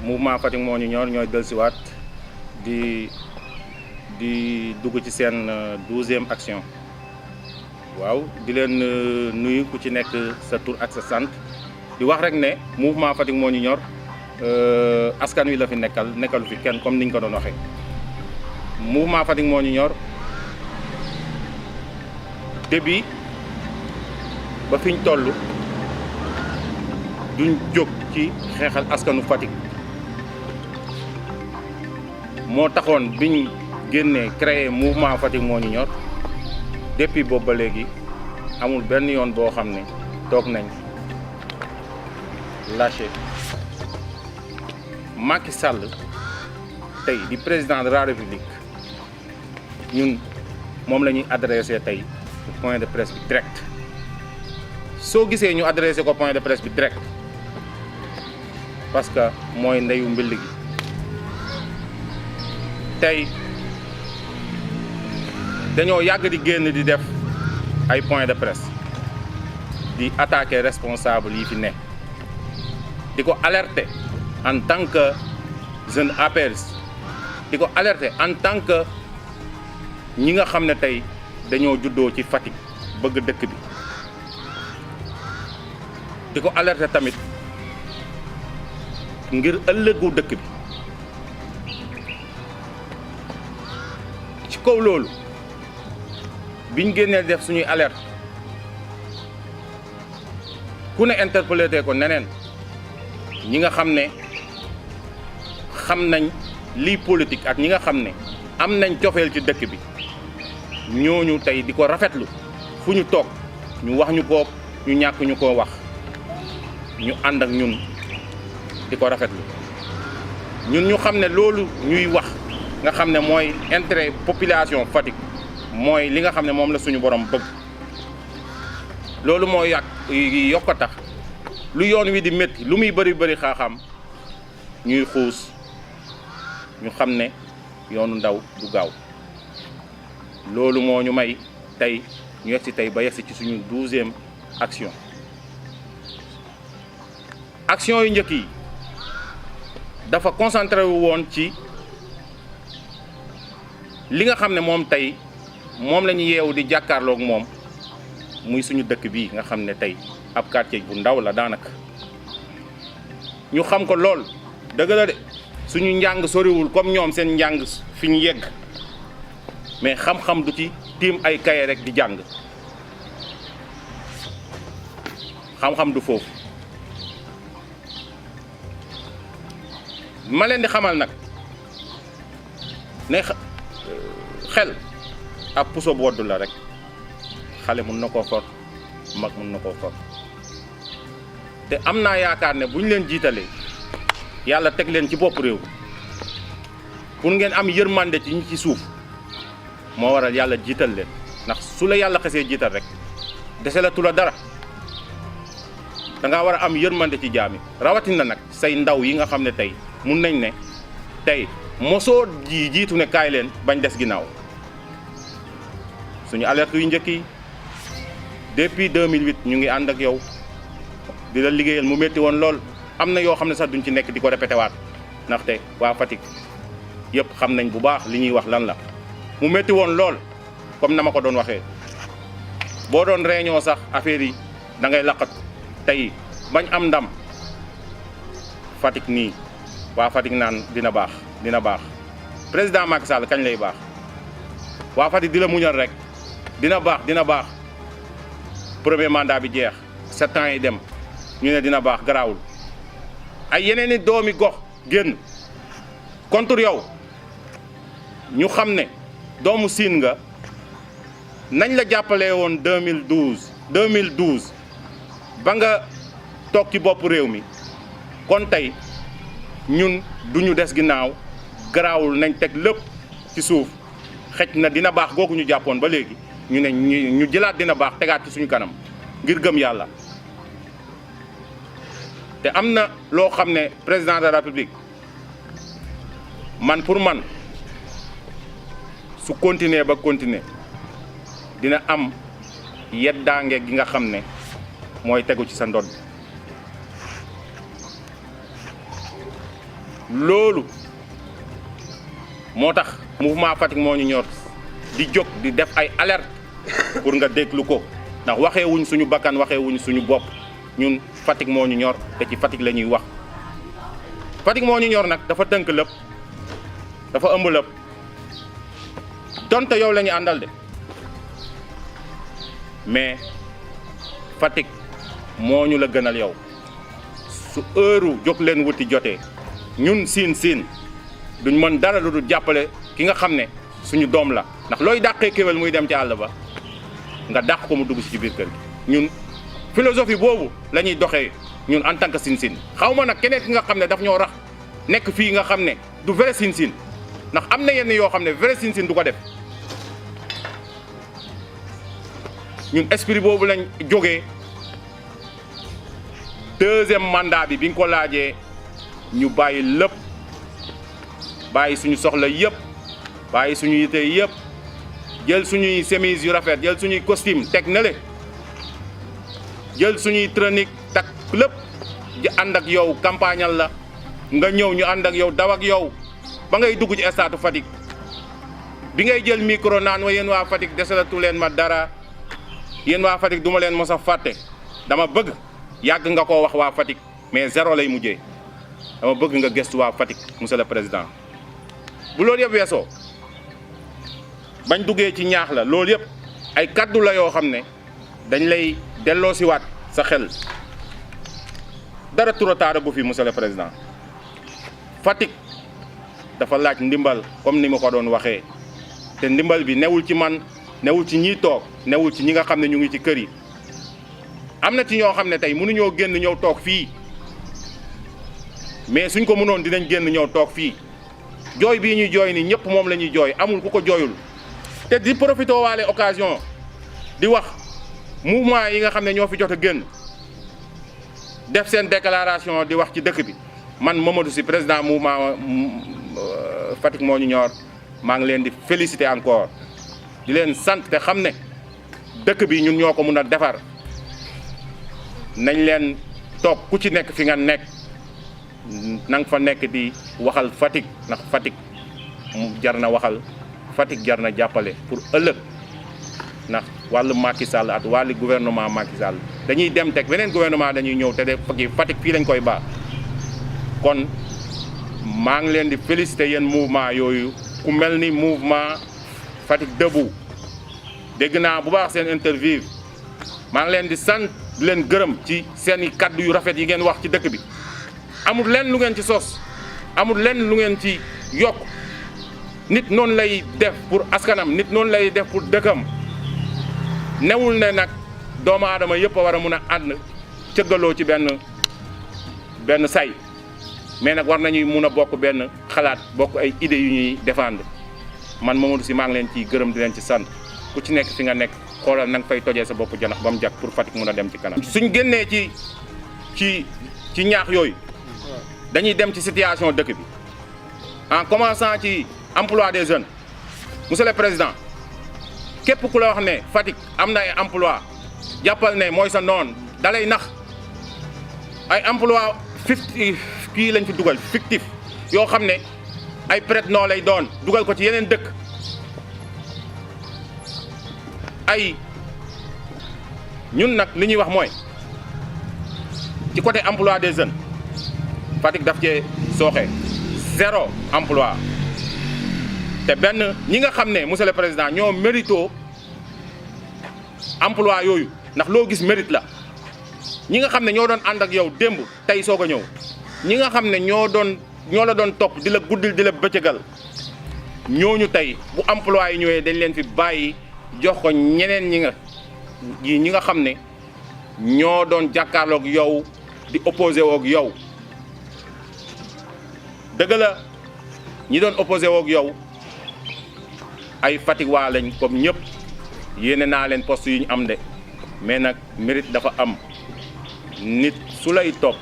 mouvement Fatick moo ñu ñor ñooy dellusiwaat di dugg ci seen 12e action waaw di leen nuyu ku ci nekk sa tur ak sa sant di wax rek ne mouvement Fatick moo ñu ñor askan wi la fi nekkalu fi kenn comme niñ ko doon waxee mouvement Fatick moo ñu ñor début ba fiñ toll duñ jóg ci xeexal askanu Fatick moo taxoon biñ génnee créer mouvement Fatick moo ñu ñor depuis boobu ba léegi amul benn yoon boo xam ne toog nañ lâché Macky Sall tey di président de la République ñun moom la ñuy adressé tey point de presse bi direct soo gisee ñu adressé ko point de presse bi direct parce que mooy ndeyu mbill gi tey dañoo yàgg di génn di def ay point de presse di attaquer responsable yi fi ne di ko alerter en tant que jeune apériste di ko alerter en tant que ñi nga xam ne tey dañoo juddoo ci Fatick bëgg dëkk bi di ko alerter tamit ngir ëllëgu dëkk bi ci kaw loolu biñ génnee def suñuy alerte ku ne interpellé ko neneen ñi nga xam ne xam nañ lii politique ak ñi nga xam ne am nañ cofeel ci dëkk bi ñooñu tey di ko rafetlu fu ñu toog ñu wax ñu ko ñu ñàkk ñu koo wax ñu ànd ak ñun di ko rafetlu ñun ñu xam ne loolu ñuy wax nga xam ne mooy intérêt population Fatick mooy li nga xam ne moom la suñu borom bëgg loolu moo yokk a tax lu yoon wi di métti lu muy bëri xaaxam ñuy xuus ñu xam ne yoonu ndaw du gaaw loolu moo ñu may tey ñu yegsi tey ba yegsi ci suñu 12e action yu njëkk yi dafa concentré wu woon ci li nga xam ne moom tey moom la ñu yeewu di jàkkaarloog moom muy suñu dëkk bii nga xam ne tey ab quartier bu ndaw la daanaka ñu xam ko lool dëgg la de suñu njàng soriwul comme ñoom seen njàng fi ñu yegg mais xam-xam du ci tiim ay kaye rek di jàng xam-xam du foofu ma leen di xamal nag ne xel ab puso boddu la rek xale mun na koo for mag mun na koo for te am naa yaakaar ne bu ñu leen jiitalee yàlla teg leen ci bopp réew pour ngeen am yërmande ci ñi ci suuf moo waral yàlla jiital leen ndax su la yàlla xesee jiital rek dese la tula dara da ngaa war a am yërmande ci jaami rawatina nag say ndaw yi nga xam ne tey mun nañ ne tey mosoo jiitu ne kaay leen bañ des ginnaaw suñu alerte yu njëkk yi depuis 2008 ñu ngi ànd ak yow di la liggéeyal mu métti woon lool am na yoo xam ne sax duñ ci nekk di ko répété waat ndaxte waa Fatick yëpp xam nañ bu baax li ñuy wax lan la mu métti woon lool comme na ma ko doon waxee boo doon réunion sax affaire yi da ngay laqat tey bañ am ndam Fatick nii waa Fatick naan dina baax président Macky Sall kañ lay baax waa Fatick di la muñal rek dina baax premier mandat bi jeex 7 ans yi dem ñu ne dina baax garaawul ay yeneen i doomi gox génn contre yow ñu xam ne doomu siin nga nañ la jàppalee woon 2012 ba nga toog ci bopp réew mi kon tey ñun duñu des ginnaaw garaawul nañ teg lépp ci suuf xëj na dina baax googu ñu jàppoon ba léegi ñu ne ñu jëlaat dina baax tegaat ci suñu kanam ngir gëm yàlla te am na loo xam ne président de la République man pour man su continuer ba continuer dina am yeddaange gi nga xam ne mooy tegu ci sa ndodd loolu moo tax mouvement Fatick moo ñu ñor di jóg di def ay alerte pour nga déglu ko ndax waxee wuñ suñu bakkan waxee wuñ suñu bopp ñun Fatick moo ñu ñor te ci Fatick la ñuy wax. Fatick moo ñu ñor nag dafa tënk lépp dafa ëmb lépp donte yow la ñu àndal de mais Fatick moo ñu la gënal yow su heure jóg leen wuti jotee ñun siin duñ mën dara lu dul jàppale ki nga xam ne suñu doom la ndax looy dàqee kéwél muy dem ci àll ba nga dàq ko mu dugg ci biir kër gi ñun philosophie boobu la ñuy doxee ñun en tant que siin xaw ma nag keneen ki nga xam ne daf ñoo rax nekk fii nga xam ne du vrai siin ndax am na yenn yoo xam ne vrai siin du ko def ñun esprit boobu lañ jógee deuxième mandat bi nga ko laajee ñu bàyyi lépp bàyyi suñu soxla yëpp bàyyi suñu yite yëpp jël suñuy chemise yu rafet jël suñuy costume teg na le jël suñuy tronique tak lépp di ànd ak yow campagnal la nga ñëw ñu ànd ak yow daw ak yow ba ngay dugg ci stade Fatick bi ngay jël micro naan wa yéen waa Fatick desalatu leen ma dara yéen waa Fatick duma leen mos a fàtte dama bëgg yàgg nga koo wax waa Fatick mais zéro lay mujjee dama bëgg nga gëstu waa Fatick monsieur le président bu loolu yëpp weesoo bañ duggee ci ñaax la loolu yëpp ay kaddu la yoo xam ne dañ lay delloo siwaat sa xel dara trop tard bu fi monsieur le président Fatick dafa laaj ndimbal comme ni ma ko doon waxee te ndimbal bi newul ci man newul ci ñiy toog newul ci ñi nga xam ne ñu ngi ci kër yi am na ci ñoo xam ne tey mënuñoo génn ñëw toog fii mais suñ ko mënoon dinañ génn ñëw toog fii jooy bii ñuy jooy ni ñëpp moom la ñuy jooy amul ku ko jooyul te di profité waale occasion di wax mouvement yi nga xam ne ñoo fi jot a génn def seen déclaration di wax ci dëkk bi man Mamadou Sy président mouvement Fatick moo ñu ñor maa ngi leen di féliciter encore di leen sant te xam ne dëkk bi ñun ñoo ko mun a defar nañ leen toog ku ci nekk fi nga nekk na nga fa nekk di waxal Fatick ndax Fatick mu jar na waxal Fatick jar na jàppale pour ëllëg ndax wàllu Macky Sall ak wàllu gouvernement Macky Sall dañuy dem teg beneen gouvernement dañuy ñëw te de Fatick fii lañ koy baax kon maa ngi leen di féliciter yéen mouvement yooyu ku mel ni mouvement Fatick debout dégg naa bu baax seen interview maa ngi leen di sant di leen gërëm ci seen i kaddu yu rafet yi ngeen wax ci dëkk bi amul lenn lu ngeen ci sos amul lenn lu ngeen ci yokk nit noonu lay def pour askanam nit noonu lay def pour dëkkam newul ne nag doomu aadama yëpp a war a mun a ànd cëggaloo ci benn say mais nag war nañuy mun a bokk benn xalaat bokk ay idées yu ñuy défendre man Mamadou Sy maa ngi leen ciy gërëm di leen ci sant ku ci nekk fi nga nekk xoolal na nga fay tojee sa bopp janax ba mu jag pour Fatick mun a dem ci kanam. suñ génnee ci ñaax yooyu dañuy dem ci situation dëkk bi en commençant ci emploi des jeunes monsieur le président képp ku la wax ne Fatick am na ay emploi jàppal ne mooy sa noon dalay nax ay emploi kii lañ fi dugal fictif yoo xam ne ay prête-nom lay doon dugal ko ci yeneen dëkk ay ñun nag li ñuy wax mooy ci côté emploi des jeunes Fatick daf cee sooxe 0 emploi te benn ñi nga xam ne monsieur le président ñoo mérito emploi yooyu ndax loo gis mérite la ñi nga xam ne ñoo doon ànd ak yow démb tey soog a ñëw ñi nga xam ne ñoo la doon topp di la guddil di la bëccëgal ñooñu tey bu emploi yi ñëwee dañ leen fi bàyyi jox ko ñeneen ñi nga xam ne ñoo doon jàkkaarloog yow di opposé woog yow dëgg la ñi doon opposé woog yow ay Fatick waa lañ comme ñëpp yéene naa leen poste yu ñu am de mais nag mérite dafa am nit su lay topp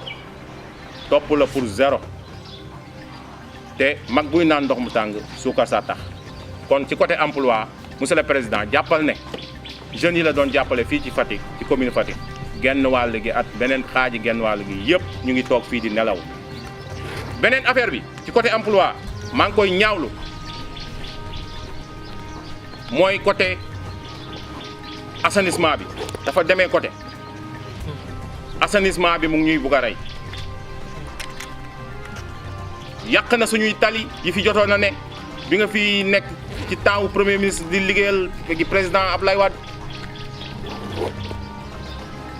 la pour 0 te mag buy naan ndox mu tàng suukar saa tax kon ci côté emploi monsieur le président jàppal ne jeunes yi la doon jàppale fii ci Fatick ci commune Fatick genn wàll gi at beneen xaaji genn wàll gi yëpp ñu ngi toog fii di nelaw beneen affaire bi ci côté emploi maa ngi koy ñaawlu mooy côté assainissement bi dafa demee côté assainissement bi mu ngi ñuy bugg a rey yàq na suñuy tali yi fi jotoon na ne bi nga fi nekk ci temps wu premier ministre di liggéeyal gi président Abdoulaye Wade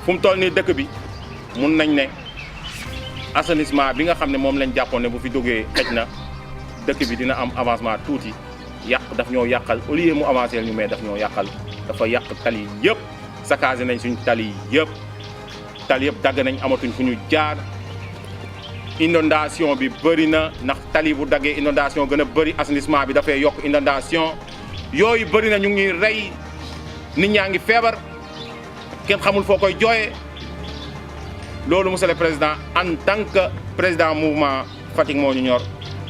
fu mu toll nii dëkk bi mun nañ ne assainissement bi nga xam ne moom lañ jàppoon ne bu fi jógee xëj na dëkk bi dina am avancement tuuti daf ñoo yàqal au lieu mu avancé ñu mais daf ñoo yàqal dafa yàq tali yëpp saccagé nañ suñ tali yëpp dagg nañ amatuñ fu ñu jaar inondation bi bëri na ndax tali bu daggee inondation gën a bëri assainissement bi dafay yokk inondation yooyu bëri na ñu ngi rey nit ñaa ngi feebar kenn xamul foo koy jooyee loolu monsieur le président en tant que président mouvement Fatick moo ñu ñor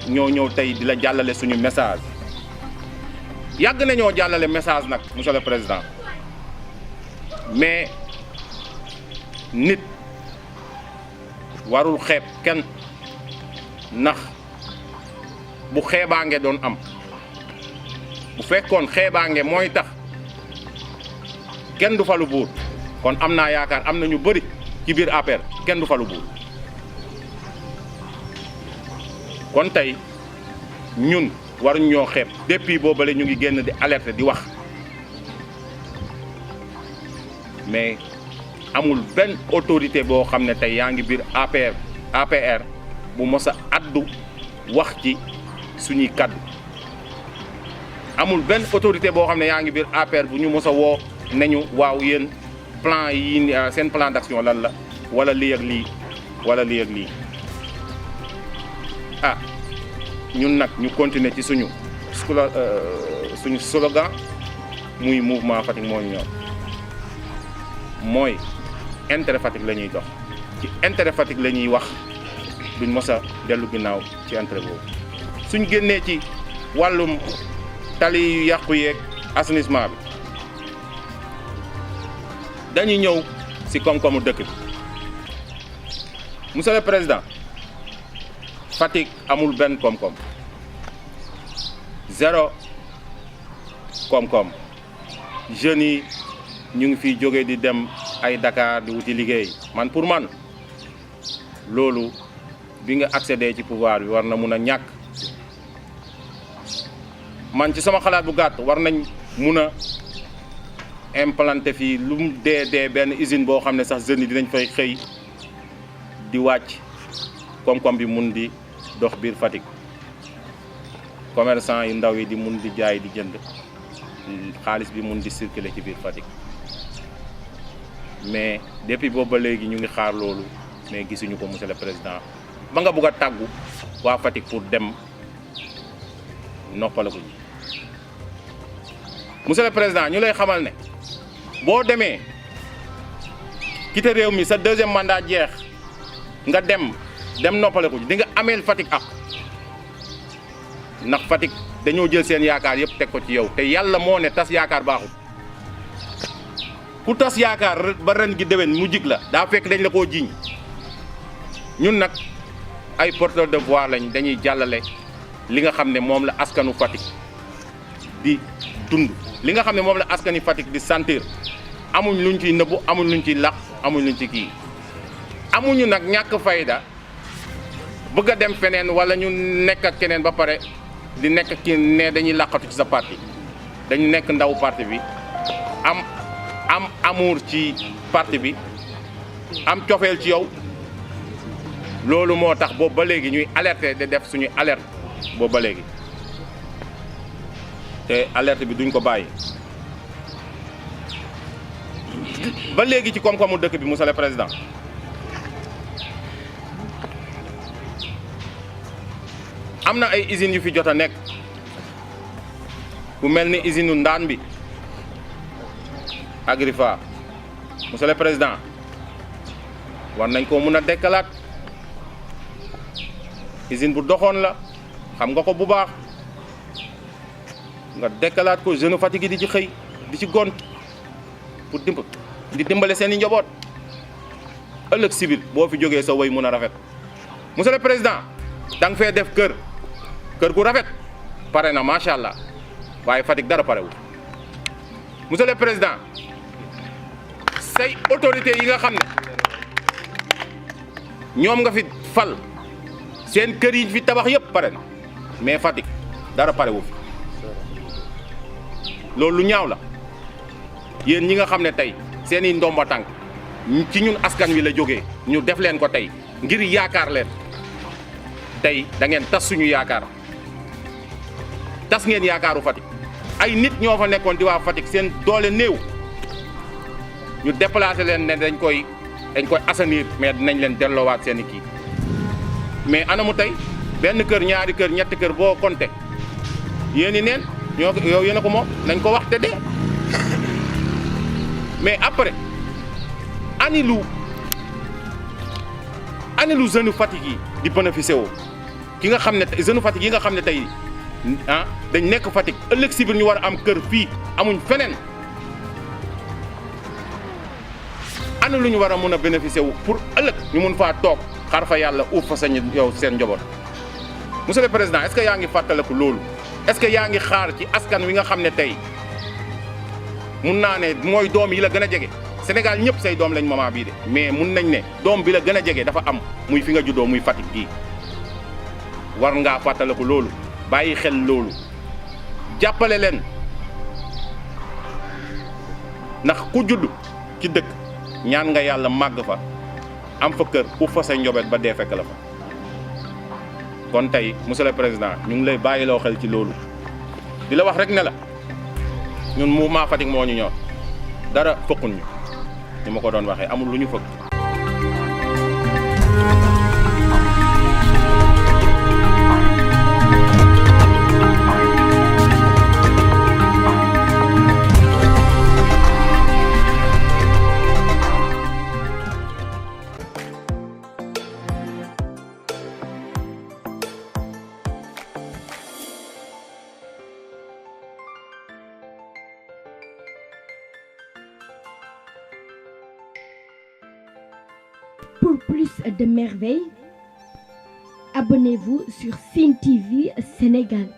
ñoo ñëw tey di la jàllale suñu message yàgg nañoo jàllale message nag monsieur le président mais nit warul xeeb kenn ndax bu xeebaange doon am bu fekkoon xeebaange mooy tax kenn du falu buur kon am naa yaakaar am na ñu bëri ci biir APR kenn du falu buur kon tey ñun waruñ ñoo xeeb depuis boobale ñu ngi génn di alerte di wax mais amul benn autorité boo xam ne tey yaa ngi biir APR bu mos a addu wax ci suñuy kaddu amul benn autorité boo xam ne yaa ngi biir APR bu ñu mos a woo nañu waaw yéen plan yi seen plan d'action lan la wala lii ak lii wala lii ak lii ah ñun nag ñu continuer ci suñu slogan muy mouvement Fatick moo ñu ñor mooy intérêt Fatick la ñuy dox ci intérêt Fatick la ñuy wax duñ mos a dellu ginnaaw ci intérêt boobu suñ génnee ci wàllum tali yu yàqu yeeg assainissement bi dañuy ñëw si koom-koomu dëkk bi monsieur le président Fatick amul benn koom-koom zéro koom-koom jeunes yi ñu ngi fiy jógee di dem ay Dakar di wuti liggéey man pour man loolu bi nga accédé ci pouvoir bi war na mun a ñàkk man ci sama xalaat bu gàtt war nañ mun a implanter fii lu mu dee benn usine boo xam ne sax jeunes yi dinañ fay xëy di wàcc koom-koom bi mun di dox biir Fatick commerçant yu ndaw yi di mun di jaay di jënd xaalis bi mun di circuler ci biir Fatick mais depuis boobu ba léegi ñu ngi xaar loolu mais gisuñu ko monsieur le président ba nga bugg a tàggu waa Fatick pour dem noppalaku ji monsieur le président ñu lay xamal ne boo demee quitté réew mi sa deuxième mandat jeex nga dem noppalaku ji di nga ameel Fatick ak ndax Fatick dañoo jël seen yaakaar yëpp teg ko ci yow te yàlla moo ne tas yaakaar baaxul ku tas yaakaar ba ren gi déwén mu jig la daa fekk dañ la koo jiiñ ñun nag ay porteur de voix lañ dañuy jàllale li nga xam ne moom la askanu Fatick di dund li nga xam ne moom la askanu Fatick di sentir amuñ luñ ciy nëbbu amuñ luñ ciy làq amuñ luñ ci kii amuñu nag ñàkk fayda bëgg a dem feneen wala ñu nekk ak keneen ba pare di nekk ki ne dañuy làqatu ci sa parti dañu nekk ndaw parti bi am amour ci parti bi am cofeel ci yow loolu moo tax boobu ba léegi ñuy alerter de def suñuy alerte boobu ba léegi te alerte bi duñ ko bàyyi ba léegi ci koom-koomu dëkk bi monsieur le président am na ay usines yu fi jot a nekk bu mel ni usine u Ndaan bi Agrifa monsieur le président war nañ ko mun a dekkalaat usine bu doxoon la xam nga ko bu baax nga dekkalaat ko jeune Fatick yi di ci xëy di ci gont pour di dimbale seen i njaboot ëllëg sibir boo fi jógee sa way mun a rafet monsieur le président da nga fee def kër gu rafet pare na macha allah waaye Fatick dara parewul monsieur le président say autorité yi nga xam ne ñoom nga fi fal seen kër yi fi tabax yëpp pare na mais Fatick dara parewu fi loolu lu ñaaw la yéen ñi nga xam ne tey seeni ndomba tànk ci ñun askan wi la jógee ñu def leen ko tey ngir yaakaar leen tey da ngeen tas suñu yaakaar tas ngeen yaakaaru Fatick ay nit ñoo fa nekkoon di waa Fatick seen doole néew ñu déplacé leen ne dañ koy assainir mais dinañ leen delloowaat seen i kii mais anamu tey benn kër ñaari kër ñetti kër boo compté yéen i neen yow yéen a ko moom nañ ko wax te dee mais après ani lu jeune Fatick yi di bénéficié woo ki nga xam ne jeune Fatick yi nga xam ne tey dañ nekk Fatick ëllëg si biir ñu war a am kër fii amuñ feneen ana lu ñu war a mën a bénéficié wu pour ëllëg ñu mun faa toog xar fa yàlla uuf fa sañ yow seen njaboot monsieur le président est-ce que yaa ngi fàttaliku loolu est-ce que yaa ngi xaar ci askan wi nga xam ne tey mun naa ne mooy doom yi la gën a jege Sénégal ñëpp say doom lañ moment bii de mais mun nañ ne doom bi la gën a jege dafa am muy fi nga juddoo muy Fatick gii war ngaa fàttaliku loolu bàyyi xel loolu jàppale leen ndax ku judd ci dëkk ñaan nga yàlla màgg fa am fa kër u fa say njobeet ba dee fekk la fa kon tey monsieur le président ñu ngi lay bàyyiloo xel ci loolu di la wax rek ne la ñun mouvement Fatick moo ñu ñor dara fëkkun ñu ni ma ko doon waxee amul lu ñu fëkk. Pour plus de merveilles, abonnez-vous sur Sen TV Sénégal.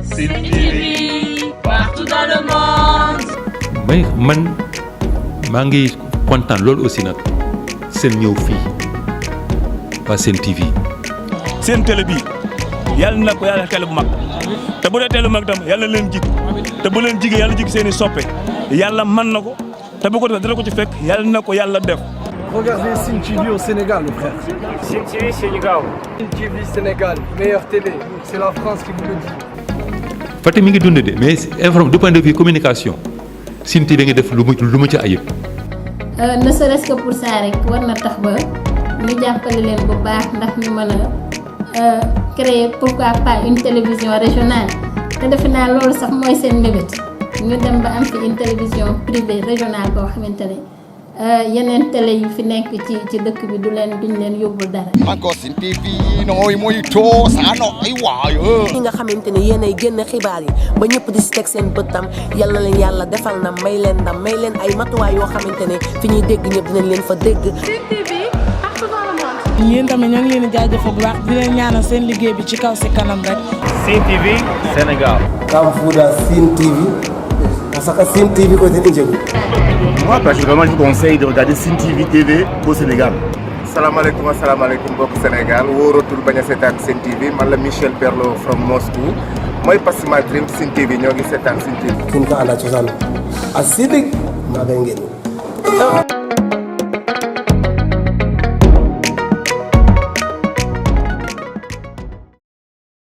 Sen TV partout dans le monde. mais man maa ngi kontaan loolu aussi nag seen ñëw fii waa Sen TV. seen télé bi yàlla na ko yàlla télé bu mag te bu dee télé bu mag tam yàlla leen jig te bu leen jigee yàlla jig seen i soppe yàlla mën na ko te bu ko defee dina ko ci fekk yàlla na ko yàlla def. Regardez Sen TV au Sénégal, mon frère. Sen TV Sénégal. Sen TV Sénégal, meilleure télé. C'est la France qui vous le dit. Fatick mi ngi dund de mais du point de vue communication Sen TV nga def lu mu ci ayib. ne serait-ce que pour ça rek war na tax ba ñu jàppale leen bu baax ndax ñu mën a créer pourquoi pas une télévision régionale te defe naa loolu sax mooy seen mbébét ñu dem ba am fi une télévision privée régionale boo xamante ne yeneen télé yu fi nekk ci dëkk bi duñ leen yóbbul dara. encore Sen TV nooy mooy too saano ay waayo ñi nga xamante ne yéenay génn xibaar yi ba ñëpp di si teg seen bëttam yal na leen yàlla defal na may leen ndam may leen ay matuwaay yoo xamante ne fi ñuy dégg ñëpp dinañ leen fa dégg. Sen TV partout dans le monde. yéen tamit ñoo ngi leen di jaajëfal bu baax di leen ñaanal seen liggéey bi ci kaw si kanam rek. Sen TV Sénégal. Kamfuda Sen TV. Parce que Sen TV côté Ndjegu. Moi, particulièrement, je vous conseille de regarder Sen TV au Sénégal. salaamaaleykum asalaamaaleykum mbokk Sénégal wóoratul bañ a seetaan Sen TV man la Michel Perlo from Moscou mooy Pass My Dream Sen TV ñoo ngi seetaan Sen TV. kin ka ala cosaan a sidik maa ngay ngeen